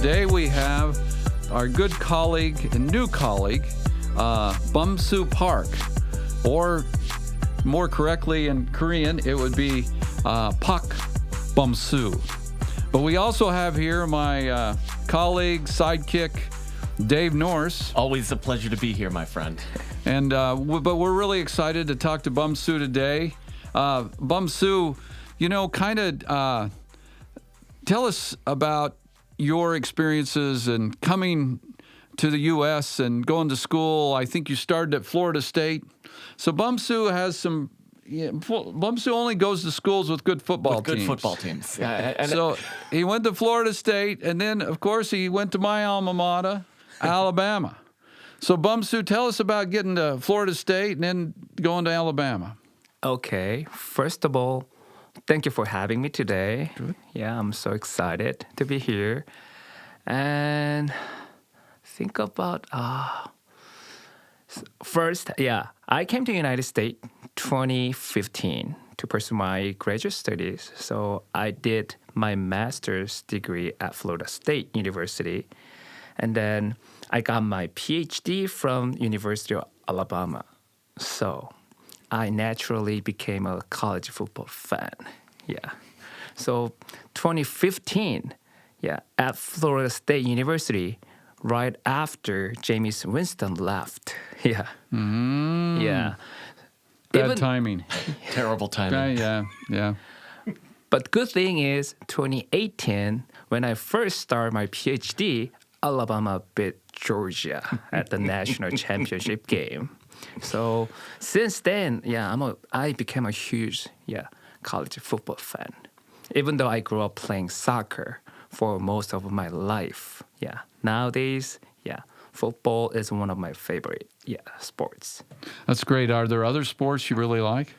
today we have our good colleague and new colleague, Bumsoo Park, or more correctly in Korean, it would be Pak Bumsoo. But we also have here my colleague, sidekick, Dave Norris. Always a pleasure to be here, my friend. And but we're really excited to talk to Bumsoo today. Bumsoo, tell us about your experiences and coming to the U.S. and going to school. I think you started at Florida State. So Bumsoo has some. Yeah, Bumsoo only goes to schools with good football teams. Good football teams. So he went to Florida State, and then, of course, he went to my alma mater, Alabama. So, Bumsoo, tell us about getting to Florida State and then going to Alabama. Okay. First of all, thank you for having me today. Good. Yeah, I'm so excited to be here. And think about first, I came to the United States 2015 to pursue my graduate studies. So I did my master's degree at Florida State University. And then I got my PhD from University of Alabama. So I naturally became a college football fan. Yeah. So 2015, at Florida State University, right after Jameis Winston left. Yeah. Yeah. Bad timing. Terrible timing. Yeah. But good thing is, 2018, when I first started my PhD, Alabama beat Georgia at the national championship game. So since then, I became a huge college football fan. Even though I grew up playing soccer for most of my life. Yeah. Nowadays, football is one of my favorite sports. That's great. Are there other sports you really like?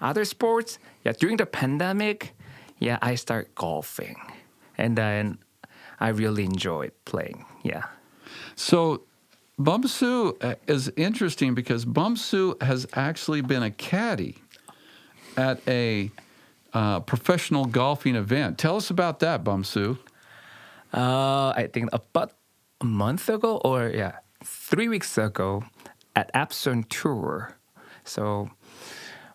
Other sports? During the pandemic, I started golfing. And then I really enjoyed playing. Yeah. So Bumsoo is interesting because Bumsoo has actually been a caddy at a professional golfing event. Tell us about that, Bumsoo. I think about a month ago or 3 weeks ago at Epson Tour. So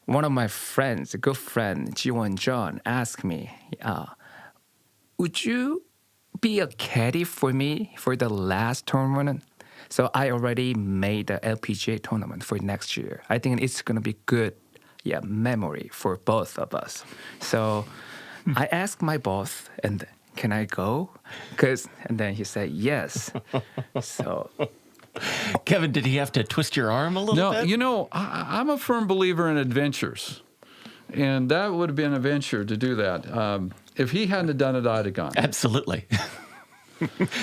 one of my friends, a good friend, Jiwon John, asked me, would you be a caddy for me for the last tournament? So I already made the LPGA tournament for next year. I think it's going to be good memory for both of us. So I asked my boss, and can I go? And then he said yes. So, Kevin, did he have to twist your arm a little bit? No, I'm a firm believer in adventures. And that would have been a venture to do that. If he hadn't done it, I'd have gone. Absolutely.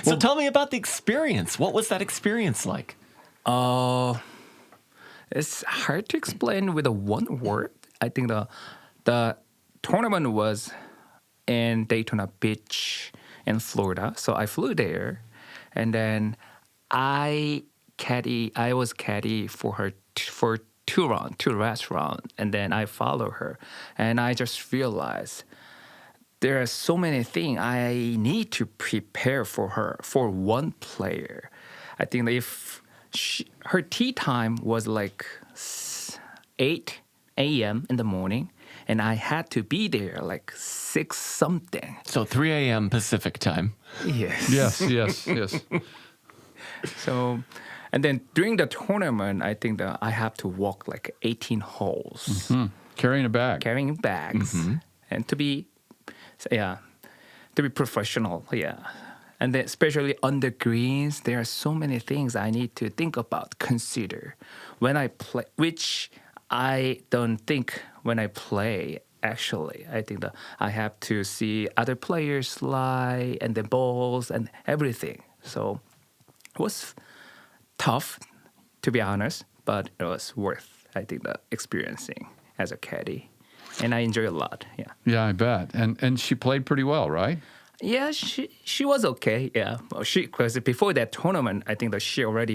So tell me about the experience. What was that experience like? It's hard to explain with a one word. I think the tournament was in Daytona Beach in Florida. So I flew there, and then I was caddy for her for two restaurants, and then I follow her, and I just realized there are so many things I need to prepare for her, for one player. I think if her tea time was like 8 a.m. in the morning, and I had to be there like 6 something. So 3 a.m. Pacific time. Yes. Yes. So, and then during the tournament, I think that I have to walk like 18 holes. Mm-hmm. Carrying bags. Mm-hmm. And to be professional, And then especially on the greens, there are so many things I need to think about, consider when I play, which I don't think when I play, actually. I think that I have to see other players lie and the balls and everything. So it was tough, to be honest, but it was worth, I think, the experiencing as a caddy. And I enjoy a lot, Yeah, I bet. And she played pretty well, right? Yeah, she was okay, Well, because before that tournament, I think that she already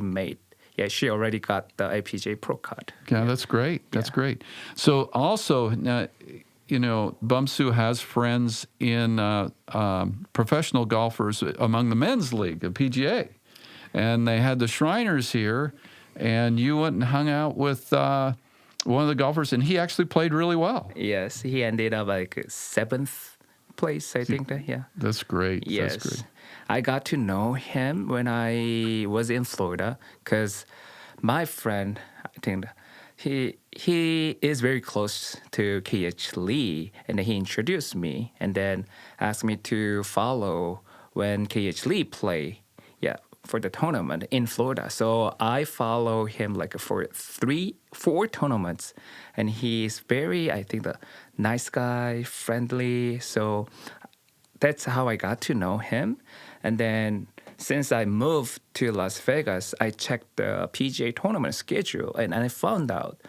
got the LPGA Pro card. Yeah, that's great. That's great. So also, now, Bumsoo has friends in professional golfers among the men's league, the PGA. And they had the Shriners here, and you went and hung out with one of the golfers, and he actually played really well. Yes, he ended up like seventh place, I think. Yeah. That's great. Yes. That's great. I got to know him when I was in Florida because my friend, I think he is very close to K.H. Lee, and he introduced me and then asked me to follow when K.H. Lee play, for the tournament in Florida. So I follow him like for 4 tournaments, and he's very, I think, the nice guy, friendly. So that's how I got to know him. And then since I moved to Las Vegas, I checked the PGA tournament schedule, and I found out,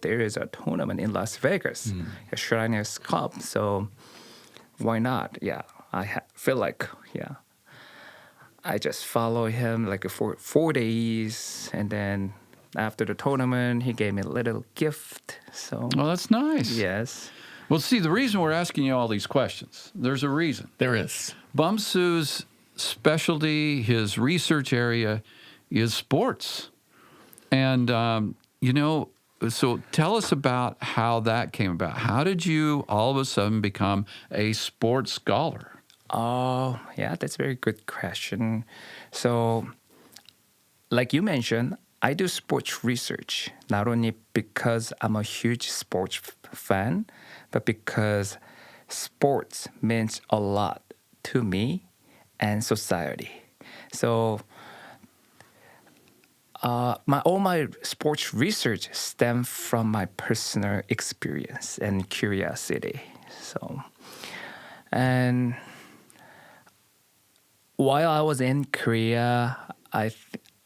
there is a tournament in Las Vegas, a Shriners Cup. So why not? Yeah, I feel like, I just follow him like for 4 days, and then after the tournament, he gave me a little gift. So, that's nice. Yes. Well, see, the reason we're asking you all these questions, there's a reason. There is. Bumsoo's specialty, his research area, is sports. And, so tell us about how that came about. How did you all of a sudden become a sports scholar? Oh, yeah, that's a very good question. So, like you mentioned, I do sports research, not only because I'm a huge sports fan, but because sports means a lot to me and society. So, all my sports research stems from my personal experience and curiosity. So, and while I was in Korea,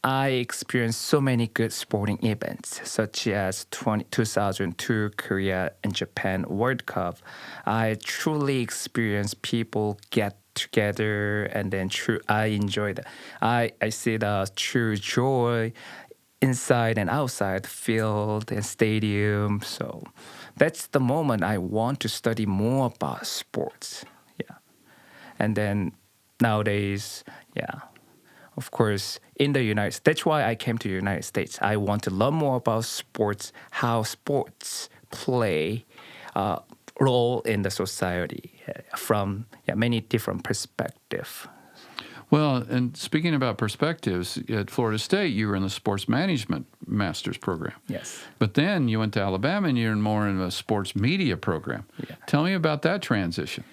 I experienced so many good sporting events, such as 2002 Korea and Japan World Cup. I truly experienced people get together, and then I enjoyed it. I see the true joy inside and outside the field and stadium. So that's the moment I want to study more about sports. Yeah, and then nowadays, of course, in the United States, that's why I came to the United States. I want to learn more about sports, how sports play a role in the society from many different perspectives. Well, and speaking about perspectives, at Florida State, you were in the sports management master's program. Yes. But then you went to Alabama, and you're more in a sports media program. Yeah. Tell me about that transition.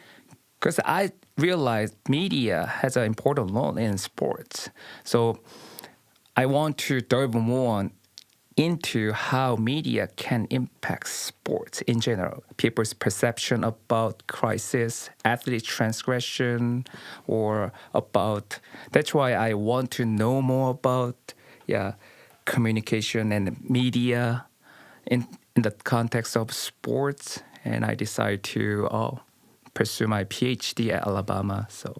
Because I realized media has an important role in sports. So I want to delve more into how media can impact sports in general. People's perception about crisis, athlete transgression, or about... That's why I want to know more about communication and media in the context of sports. And I decided to... pursue my PhD at Alabama. So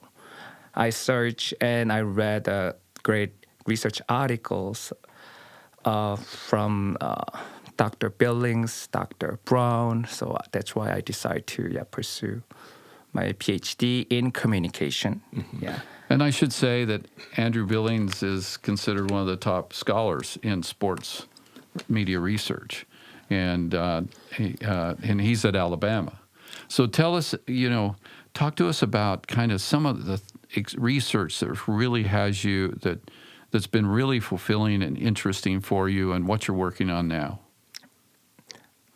I searched and I read great research articles from Dr. Billings, Dr. Brown. So that's why I decided to pursue my PhD in communication. Mm-hmm. Yeah. And I should say that Andrew Billings is considered one of the top scholars in sports media research, and he's at Alabama. So tell us, talk to us about kind of some of the research that really has you, that's been really fulfilling and interesting for you, and what you're working on now.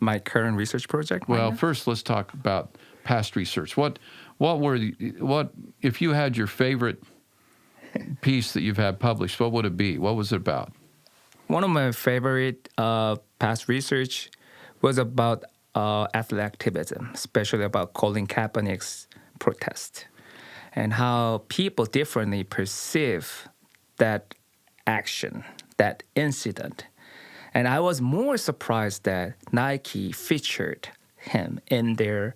My current research project? Well, first let's talk about past research. What if you had your favorite piece that you've had published, what would it be? What was it about? One of my favorite past research was about athletic activism, especially about Colin Kaepernick's protest, and how people differently perceive that action, that incident. And I was more surprised that Nike featured him in their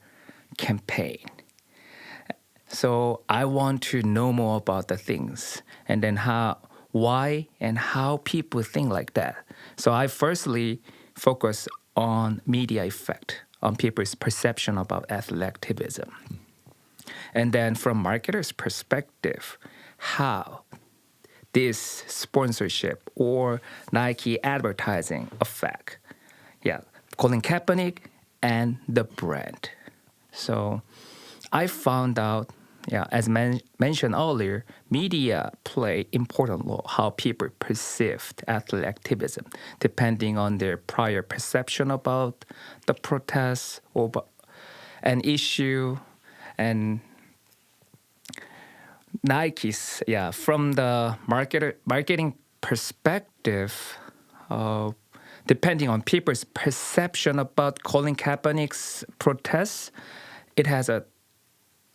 campaign. So I want to know more about the things, and then why and how people think like that. So I firstly focus on media effect on people's perception about athletic activism. And then from marketers' perspective, how this sponsorship or Nike advertising affect, Colin Kaepernick and the brand. So I found out, as mentioned earlier, media play important role how people perceived athletic activism, depending on their prior perception about the protests or an issue. And Nike's, from the marketing perspective, depending on people's perception about Colin Kaepernick's protests, it has a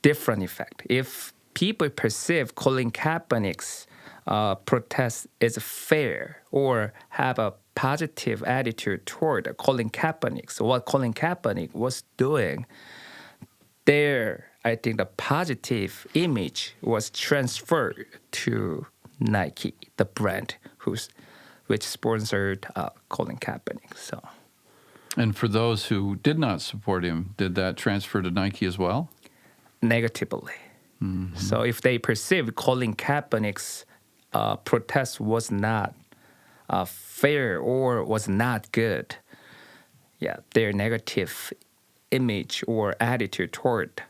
different effect. If people perceive Colin Kaepernick's protest is fair or have a positive attitude toward Colin Kaepernick, so what Colin Kaepernick was doing, there, I think the positive image was transferred to Nike, the brand which sponsored Colin Kaepernick. So, And for those who did not support him, did that transfer to Nike as well? Negatively. Mm-hmm. So if they perceived Colin Kaepernick's protest was not fair or was not good, their negative image or attitude toward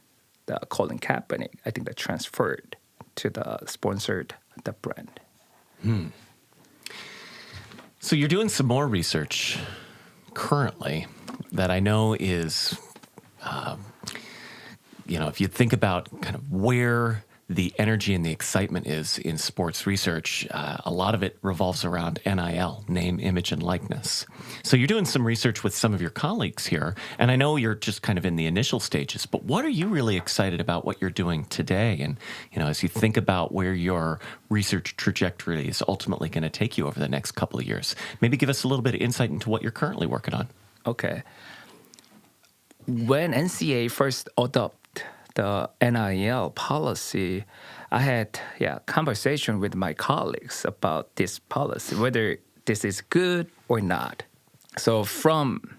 the Colin Kaepernick, I think that transferred to the brand. So you're doing some more research currently that I know is, if you think about kind of where the energy and the excitement is in sports research, a lot of it revolves around NIL, name, image, and likeness. So you're doing some research with some of your colleagues here, and I know you're just kind of in the initial stages, but what are you really excited about what you're doing today? And, as you think about where your research trajectory is ultimately going to take you over the next couple of years, maybe give us a little bit of insight into what you're currently working on. Okay. When NCAA first adopted the NIL policy, I had conversation with my colleagues about this policy, whether this is good or not. So from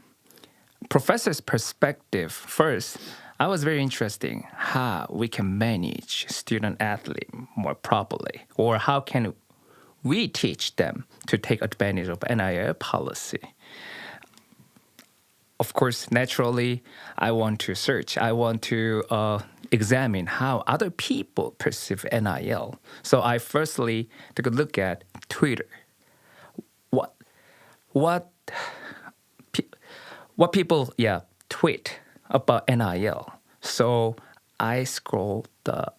professor's perspective, first, I was very interested how we can manage student athlete more properly, or how can we teach them to take advantage of NIL policy. Of course, naturally, I want to search. I want to examine how other people perceive NIL. So I firstly took a look at Twitter. What people tweet about NIL. So I scrolled the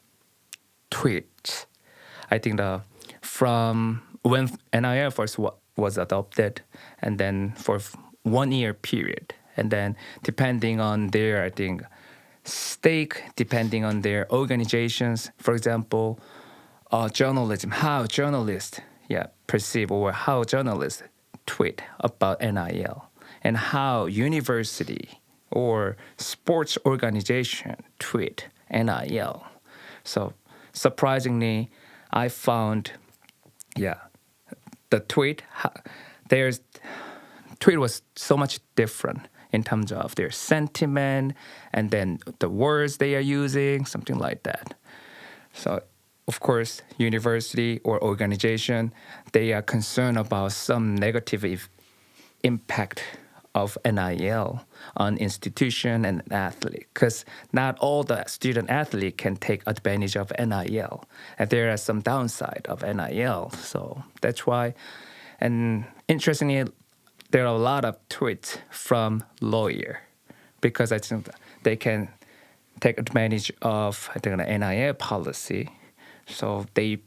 tweets. I think from when NIL first was adopted, and then for 1 year period. And then depending on their, stake, depending on their organizations, for example, journalism, how journalists perceive or how journalists tweet about NIL, and how university or sports organization tweet NIL. So surprisingly, I found, the tweet was so much different in terms of their sentiment and then the words they are using, something like that. So, of course, university or organization, they are concerned about some negative impact of NIL on institution and athlete, because not all the student athlete can take advantage of NIL, and there are some downside of NIL. So that's why, and interestingly, there are a lot of tweets from lawyer, because I think they can take advantage of the NIL policy. So they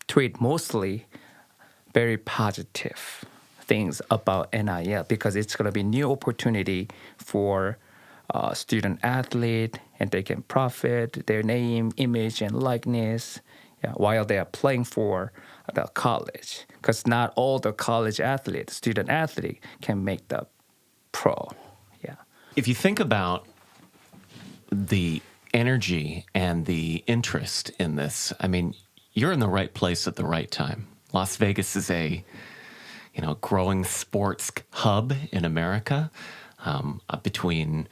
tweet mostly very positive things about NIL, because it's going to be new opportunity for student athlete, and they can profit their name, image, and likeness while they are playing for the college, because not all the college athletes, student athlete, can make the pro. If you think about the energy and the interest in this, I mean, you're in the right place at the right time. Las Vegas is a growing sports hub in America. between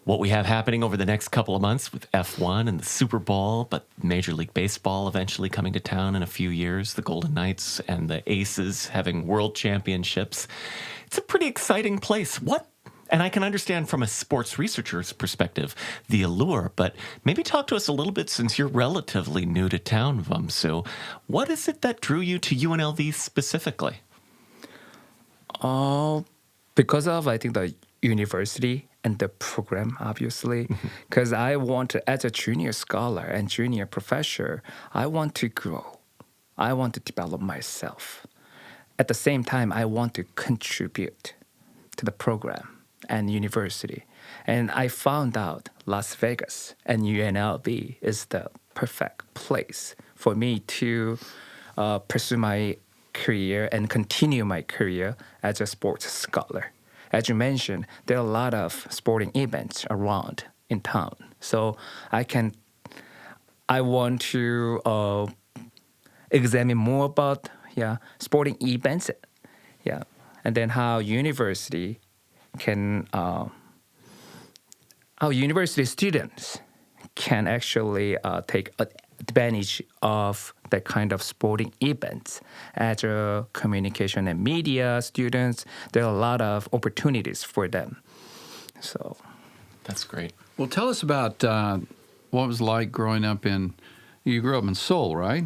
what we have happening over the next couple of months with F1 and the Super Bowl, but Major League Baseball eventually coming to town in a few years, the Golden Knights and the Aces having world championships. It's a pretty exciting place. And I can understand from a sports researcher's perspective the allure, but maybe talk to us a little bit since you're relatively new to town, Bumsoo. What is it that drew you to UNLV specifically? Because of, I think, the university and the program, obviously. Because I want to, as a junior scholar and junior professor, I want to grow. I want to develop myself. At the same time, I want to contribute to the program and university. And I found out Las Vegas and UNLV is the perfect place for me to pursue my career and continue my career as a sports scholar. As you mentioned, there are a lot of sporting events around in town. So I want to examine more about sporting events, and then how university students can actually take advantage of that kind of sporting events. As a communication and media students, there are a lot of opportunities for them. So that's great. Well, tell us about what it was like growing up you grew up in Seoul, right?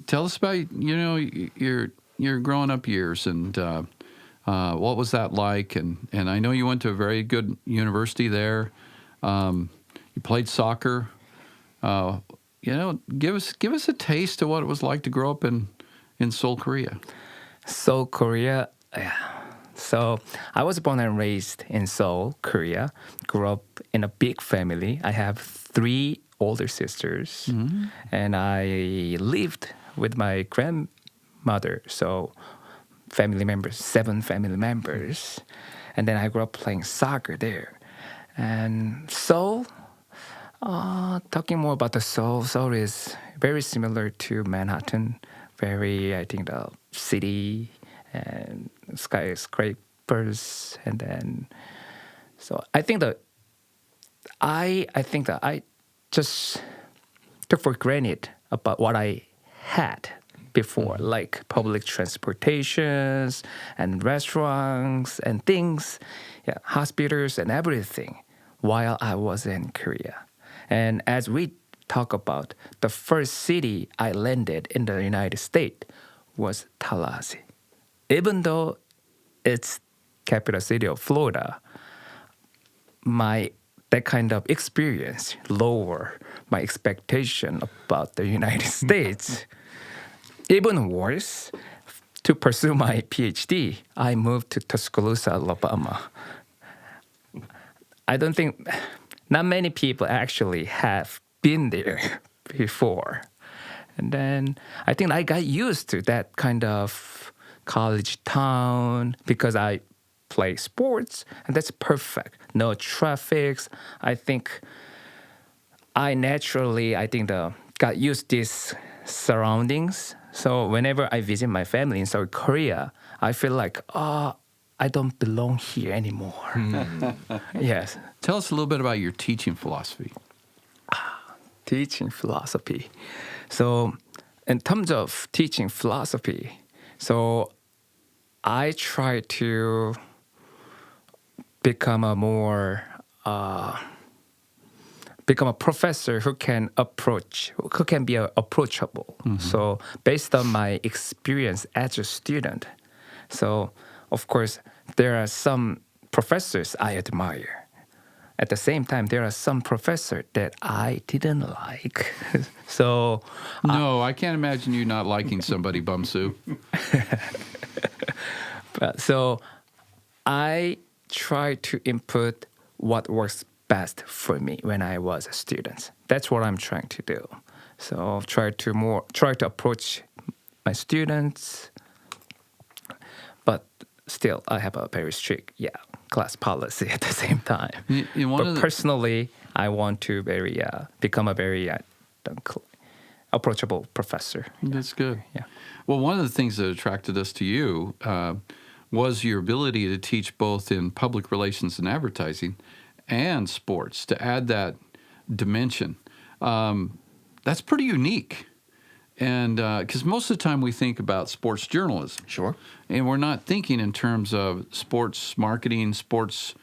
Tell us about, your growing up years and what was that like? And I know you went to a very good university there. You played soccer. Give us a taste of what it was like to grow up in Seoul, Korea. Seoul, Korea. Yeah. So I was born and raised in Seoul, Korea. Grew up in a big family. I have 3 older sisters, and I lived with my grandmother. So 7 family members, and then I grew up playing soccer there. And Seoul. Talking more about the Seoul. Seoul is very similar to Manhattan. I think the city and skyscrapers, and then so I think that I just took for granted about what I had before, like public transportations and restaurants and things, hospitals and everything, while I was in Korea. And as we talk about, the first city I landed in the United States was Tallahassee. Even though it's capital city of Florida, that kind of experience lower my expectation about the United States. Even worse, to pursue my PhD, I moved to Tuscaloosa, Alabama. I don't think... Not many people actually have been there before. And then I think I got used to that kind of college town because I play sports, and that's perfect. No traffic. I think I naturally, got used to these surroundings. So whenever I visit my family in South Korea, I feel like, I don't belong here anymore. Yes. Tell us a little bit about your teaching philosophy. Teaching philosophy. So in terms of teaching philosophy, so I try to become a professor who can be approachable. So based on my experience as a student, so of course there are some professors I admire. At the same time, there are some professors that I didn't like. So no, I can't imagine you not liking somebody, Bumsoo. So I try to input what works best for me when I was a student. That's what I'm trying to do. So try to approach my students, but still I have a very strict class policy at the same time. But personally, I want to become a very approachable professor. That's good. Yeah. Well, one of the things that attracted us to you was your ability to teach both in public relations and advertising and sports, to add that dimension. That's pretty unique. And because most of the time we think about sports journalism. Sure. And we're not thinking in terms of sports marketing, sports,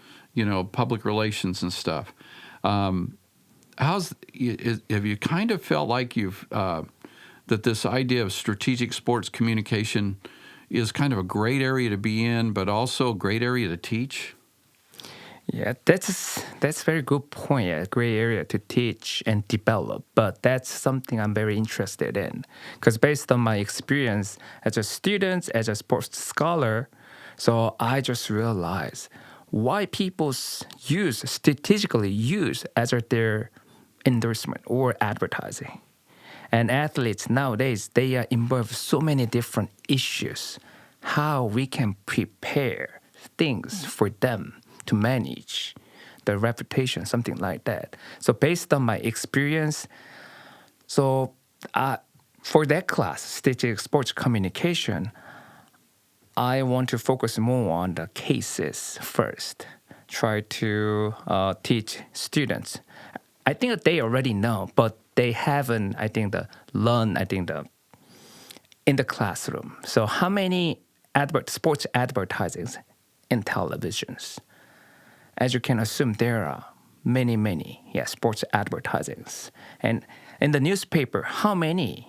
public relations and stuff. Have you kind of felt like that this idea of strategic sports communication is kind of a great area to be in, but also a great area to teach? Yeah, that's a very good point. Yeah, great area to teach and develop. But that's something I'm very interested in, because based on my experience as a student, as a sports scholar, so I just realized why people strategically use as their endorsement or advertising. And athletes nowadays, they are involved so many different issues. How we can prepare things for them to manage the reputation, something like that. So based on my experience, for that class, strategic sports communication, I want to focus more on the cases first. Try to teach students. I think that they already know, but they haven't, learned, in the classroom. So how many sports advertisings in televisions? As you can assume, there are many, sports advertisings. And in the newspaper, how many,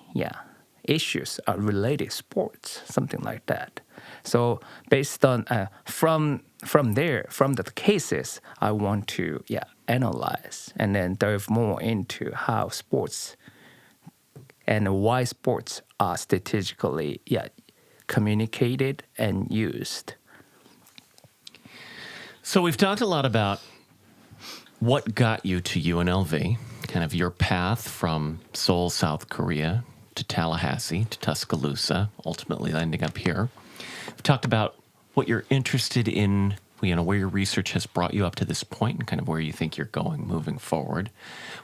issues are related to sports, something like that. So based on, from the cases, I want to, analyze and then dive more into how sports and why sports are strategically, communicated and used. So we've talked a lot about what got you to UNLV, kind of your path from Seoul, South Korea, to Tallahassee, to Tuscaloosa, ultimately ending up here. We've talked about what you're interested in, where your research has brought you up to this point and kind of where you think you're going moving forward.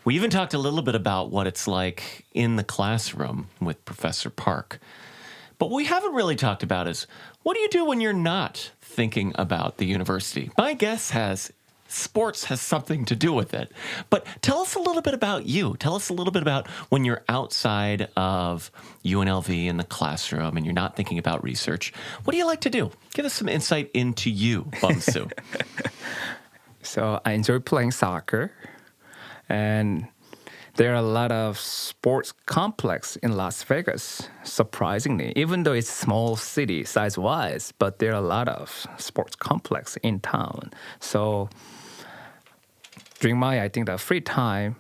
We even talked a little bit about what it's like in the classroom with Professor Park. But what we haven't really talked about is, what do you do when you're not thinking about the university? My guess has sports has something to do with it. But tell us a little bit about you. Tell us a little bit about when you're outside of UNLV in the classroom and you're not thinking about research. What do you like to do? Give us some insight into you, Bumsoo. So I enjoy playing soccer, and there are a lot of sports complex in Las Vegas, surprisingly, even though it's a small city size-wise, but there are a lot of sports complex in town. So during my, the free time,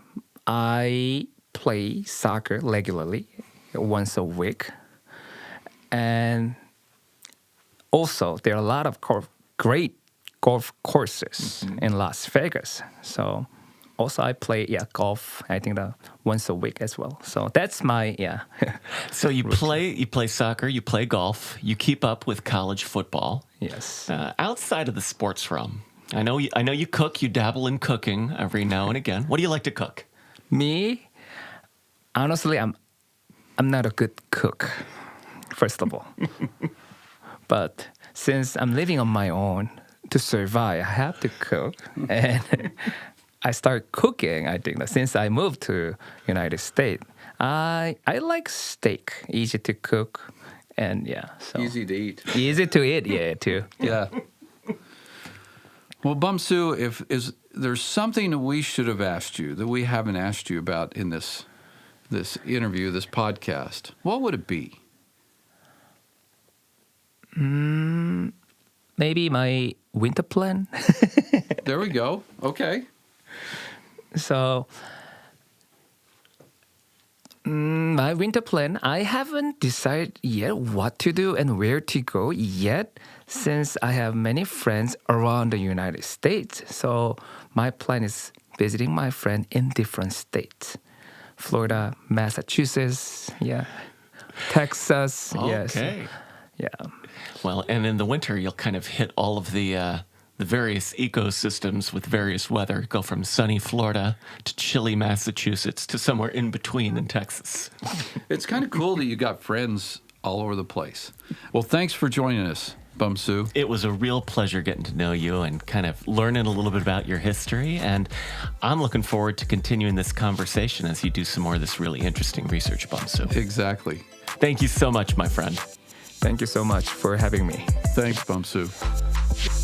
I play soccer regularly, once a week. And also, there are a lot of great golf courses in Las Vegas. So also, I play golf. Once a week as well. So that's my So you play soccer, you play golf, you keep up with college football. Yes. Outside of the sports realm, I know you cook. You dabble in cooking every now and again. What do you like to cook? Me, honestly, I'm not a good cook. First of all, but since I'm living on my own to survive, I have to cook and. I started cooking, since I moved to United States. I like steak, easy to cook, and so Easy to eat. Easy to eat, too. Yeah. Well, Bumsoo, if there's something that we should have asked you that we haven't asked you about in this interview, this podcast, what would it be? Maybe my winter plan. There we go. Okay. So, my winter plan, I haven't decided yet what to do and where to go yet, since I have many friends around the United States. So, my plan is visiting my friend in different states. Florida, Massachusetts, Texas, yes. Okay. Yeah. Well, and in the winter, you'll kind of hit all of the various ecosystems with various weather. Go from sunny Florida to chilly Massachusetts to somewhere in between in Texas. It's kind of cool that you got friends all over the place. Well, thanks for joining us. Bumsoo. It was a real pleasure getting to know you and kind of learning a little bit about your history. And I'm looking forward to continuing this conversation as you do some more of this really interesting research, Bumsoo. Exactly. Thank you so much, my friend. Thank you so much for having me. Thanks, Bumsoo.